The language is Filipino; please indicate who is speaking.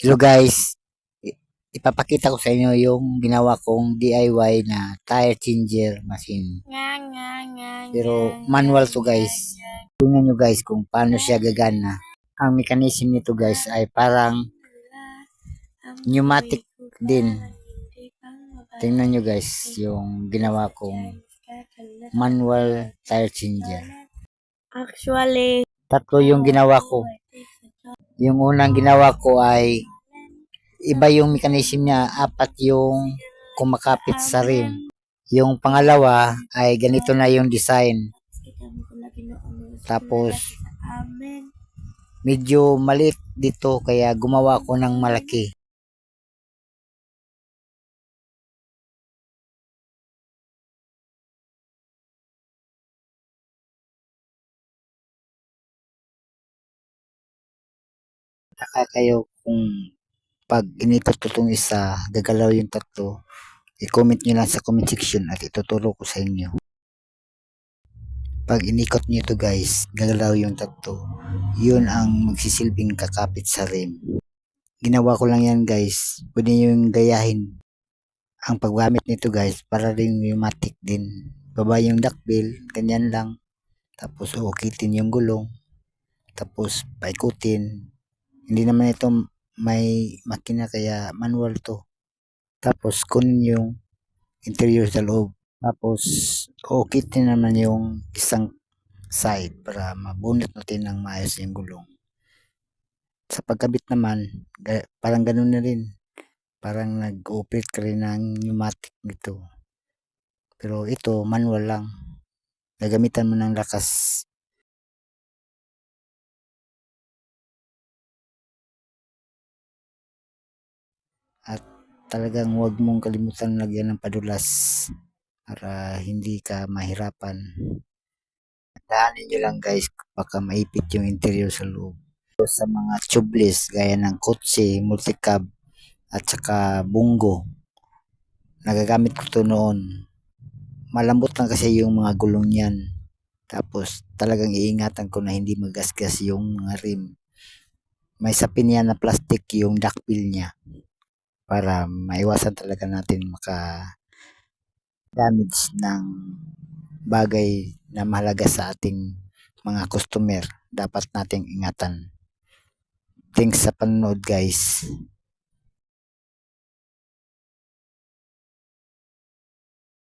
Speaker 1: Hello guys, ipapakita ko sa inyo yung ginawa kong DIY na tire changer machine. Pero manual to guys. Tingnan nyo guys kung paano siya gagana. Ang mechanism nito guys ay parang pneumatic din. Tingnan nyo guys yung ginawa kong manual tire changer.
Speaker 2: Actually,
Speaker 1: Tatlo yung ginawa ko. Yung unang ginawa ko ay iba yung mechanism niya, apat yung kumakapit sa rim. Yung pangalawa ay ganito na yung design. Tapos medyo maliit dito kaya gumawa ko ng malaki. Taka kayo kung pag initot ko itong isa, gagalaw yung tatlo. I-comment nyo lang sa comment section at ituturo ko sa inyo. Pag inikot nyo ito guys, gagalaw yung tatlo. Yun ang magsisilbing kakapit sa rim. Ginawa ko lang yan guys. Pwede nyo yung gayahin. Ang paggamit nito guys, para rin pneumatic din. Baba yung duckbill, ganyan lang. Tapos uukitin yung gulong. Tapos paikutin. Hindi naman ito may makina kaya manual to. Tapos kunin yung interior sa loob. Tapos uukitin naman yung isang side para mabunot natin ng maayos yung gulong. Sa pagkabit naman, parang ganun na rin. Parang nag-operate ka rin ng pneumatic nito. Pero ito, manual lang. Gagamitan mo ng lakas. At talagang huwag mong kalimutan lagyan ng padulas para hindi ka mahirapan. Tandaanin nyo lang guys, baka maipit yung interior sa loob. So, sa mga tubeless gaya ng kotse, multicab, at saka bungo, nagagamit ko to noon. Malambot lang kasi yung mga gulong niyan. Tapos talagang iingatan ko na hindi magasgas yung mga rim. May sapin yan na plastic yung duckbill niya para maiwasan talaga natin maka-damage ng bagay na mahalaga sa ating mga customer. Dapat nating ingatan. Thanks sa panonood guys.